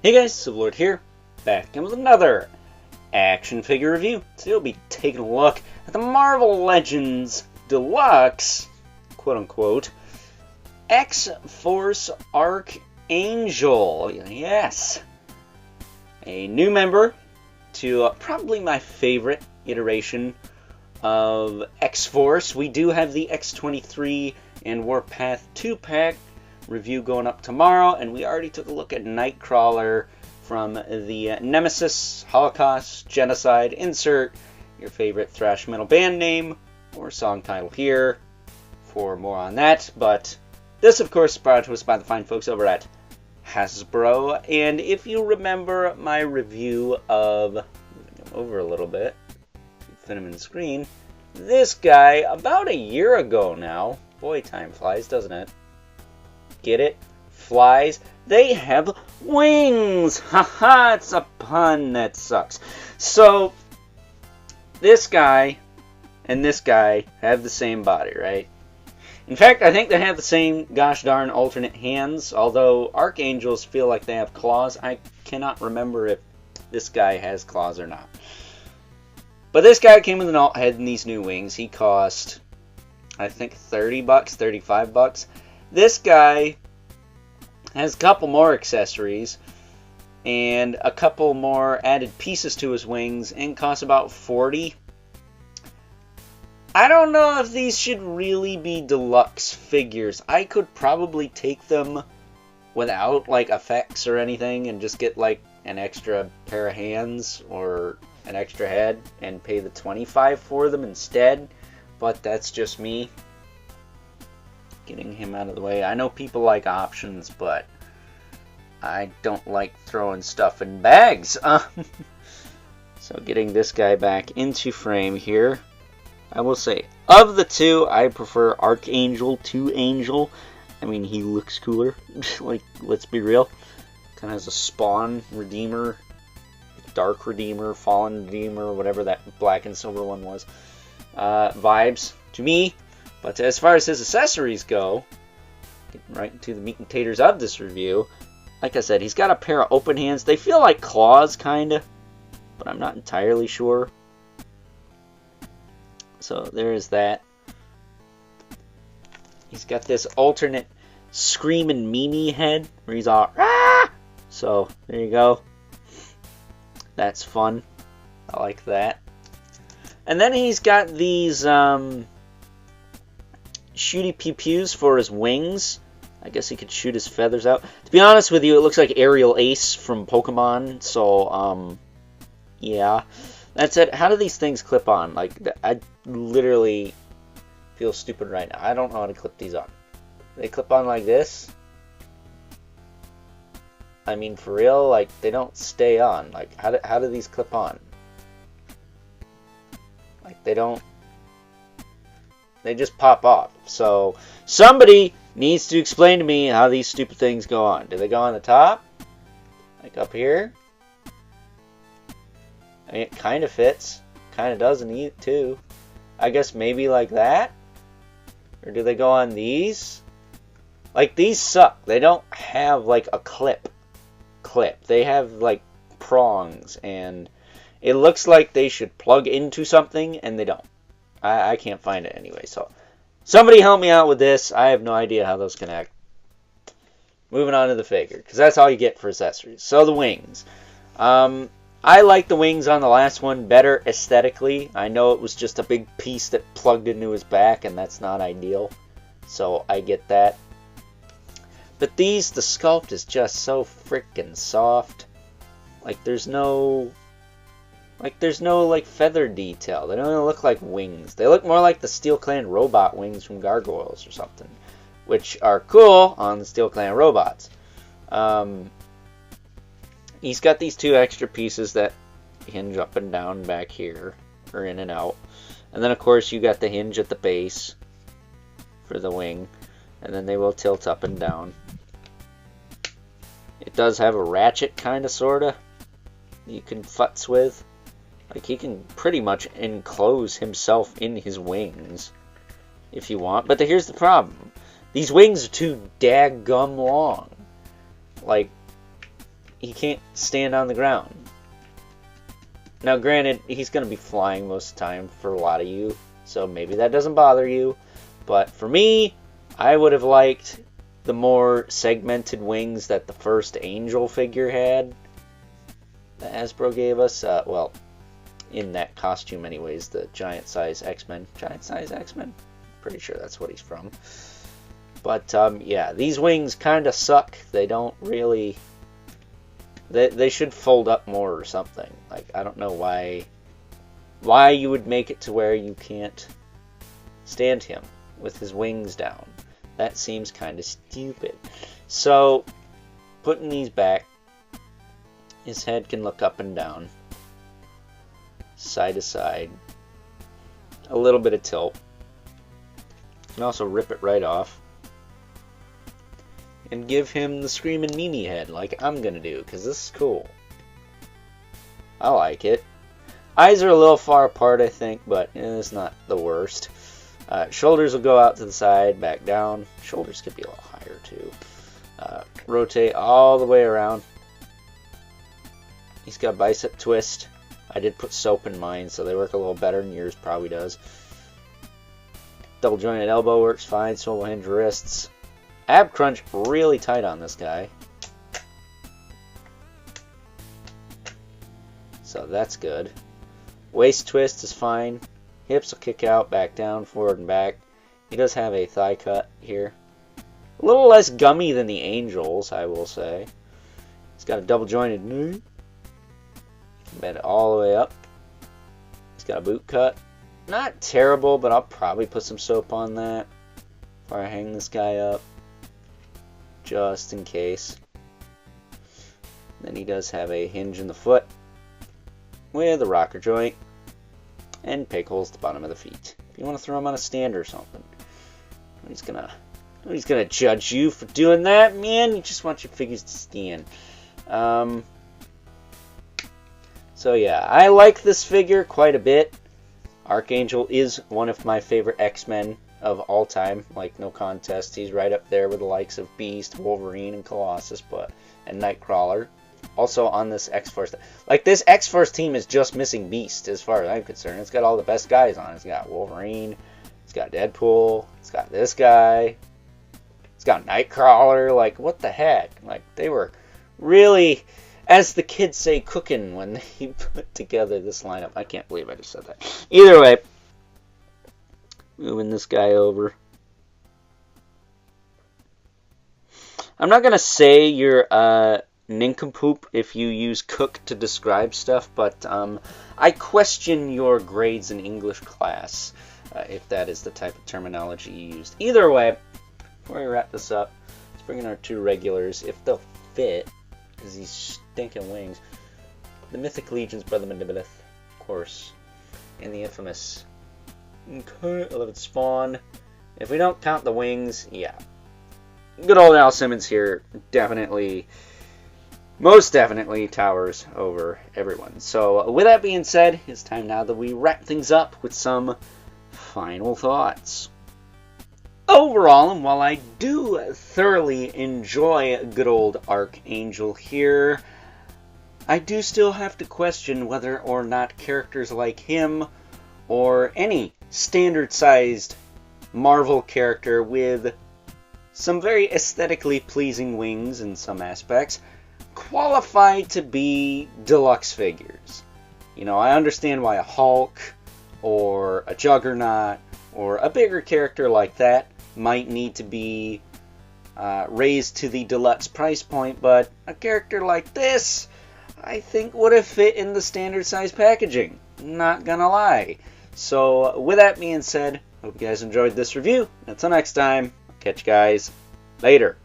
Hey guys, Civilord here, back in with another action figure review. Today we'll be taking a look at the Marvel Legends Deluxe, quote-unquote, X-Force Archangel. Yes! A new member to probably my favorite iteration of X-Force. We do have the X-23 and Warpath 2-pack review going up tomorrow, and we already took a look at Nightcrawler from the Nemesis, Holocaust, Genocide. Insert your favorite thrash metal band name or song title here for more on that. But this, of course, is brought to us by the fine folks over at Hasbro. And if you remember my review of, moving him over a little bit, fit him in the screen, this guy about a year ago now. Boy, time flies, doesn't it? Get it? Flies. They have wings! Haha, it's a pun that sucks. So, this guy and this guy have the same body, right? In fact, I think they have the same gosh darn alternate hands, although Archangels feel like they have claws. I cannot remember if this guy has claws or not. But this guy came with an alt head and these new wings. He cost, I think, $30, $35. This guy has a couple more accessories and a couple more added pieces to his wings and costs about $40. I don't know if these should really be deluxe figures. I could probably take them without like effects or anything and just get like an extra pair of hands or an extra head and pay the $25 for them instead, but that's just me. Getting him out of the way. I know people like options, but I don't like throwing stuff in bags. So getting this guy back into frame here. I will say, of the two, I prefer Archangel to Angel. I mean, he looks cooler. Like, let's be real. Kind of has a Spawn Redeemer, Dark Redeemer, Fallen Redeemer, whatever that black and silver one was. Vibes to me. But as far as his accessories go, getting right into the meat and taters of this review, like I said, he's got a pair of open hands. They feel like claws, kind of, but I'm not entirely sure. So there is that. He's got this alternate screaming meanie head, where he's all, ah! So there you go. That's fun. I like that. And then he's got these shooty pew-pews for his wings. I guess he could shoot his feathers out. To be honest with you, it looks like Aerial Ace from Pokemon. So, yeah. That's it. How do these things clip on? Like, I literally feel stupid right now. I don't know how to clip these on. They clip on like this? I mean, for real? Like, they don't stay on. Like, how do these clip on? Like, they don't... They just pop off. So, somebody needs to explain to me how these stupid things go on. Do they go on the top? Like up here? I mean, it kind of fits. Kind of doesn't too. I guess maybe like that? Or do they go on these? Like, these suck. They don't have, like, a clip. They have, like, prongs. And it looks like they should plug into something, and they don't. I can't find it anyway, so somebody help me out with this. I have no idea how those connect. Moving on to the figure, because that's all you get for accessories. So the wings. I like the wings on the last one better aesthetically. I know it was just a big piece that plugged into his back, and that's not ideal. So I get that. But these, the sculpt is just so freaking soft. Like, there's no feather detail. They don't even look like wings. They look more like the Steel Clan robot wings from Gargoyles or something, which are cool on the Steel Clan robots. He's got these two extra pieces that hinge up and down back here, or in and out. And then, of course, you got the hinge at the base for the wing, and then they will tilt up and down. It does have a ratchet, kind of, sort of, you can futz with. Like, he can pretty much enclose himself in his wings, if you want. But here's the problem. These wings are too daggum long. Like, he can't stand on the ground. Now, granted, he's going to be flying most of the time for a lot of you, so maybe that doesn't bother you. But for me, I would have liked the more segmented wings that the first Angel figure had that Hasbro gave us. Well, in that costume anyways, the giant size X-Men. Giant size X-Men? Pretty sure that's what he's from. But yeah, these wings kind of suck. They don't really... They should fold up more or something. Like, I don't know why you would make it to where you can't stand him with his wings down. That seems kind of stupid. So, putting these back, his head can look up and down, side to side, a little bit of tilt. You can also rip it right off and give him the Screaming Mimi head like I'm gonna do, because this is cool. I like it. Eyes are a little far apart, I think, but it's not the worst. Shoulders will go out to the side, back down. Shoulders could be a little higher too. Rotate all the way around. He's got bicep twist. I did put soap in mine, so they work a little better than yours probably does. Double jointed elbow works fine. Swivel hinge wrists. Ab crunch really tight on this guy. So that's good. Waist twist is fine. Hips will kick out, back down, forward and back. He does have a thigh cut here. A little less gummy than the Angels, I will say. He's got a double jointed knee. Bend it all the way up. He's got a boot cut. Not terrible, but I'll probably put some soap on that before I hang this guy up, just in case. Then he does have a hinge in the foot with a rocker joint and peg holes at the bottom of the feet. If you want to throw him on a stand or something, nobody's gonna judge you for doing that, man. You just want your figures to stand. So yeah, I like this figure quite a bit. Archangel is one of my favorite X-Men of all time, like no contest. He's right up there with the likes of Beast, Wolverine, and Colossus, and Nightcrawler. Also on this X-Force, like this X-Force team is just missing Beast as far as I'm concerned. It's got all the best guys on it. It's got Wolverine, it's got Deadpool, it's got this guy, it's got Nightcrawler. Like, what the heck? Like, they were really, as the kids say, cooking when they put together this lineup. I can't believe I just said that. Either way, moving this guy over. I'm not going to say you're nincompoop if you use cook to describe stuff, but I question your grades in English class if that is the type of terminology you used. Either way, before we wrap this up, let's bring in our two regulars, if they'll fit, because these stinking wings. The Mythic Legion's Brother Mandibulith, of course, and the infamous 11th Spawn. If we don't count the wings, yeah. Good old Al Simmons here definitely, most definitely towers over everyone. So with that being said, it's time now that we wrap things up with some final thoughts. Overall, and while I do thoroughly enjoy good old Archangel here, I do still have to question whether or not characters like him or any standard-sized Marvel character with some very aesthetically pleasing wings in some aspects qualify to be deluxe figures. You know, I understand why a Hulk or a Juggernaut or a bigger character like that might need to be raised to the deluxe price point, but a character like this, I think, would have fit in the standard size packaging. Not gonna lie. So with that being said, hope you guys enjoyed this review. Until next time, I'll catch you guys later.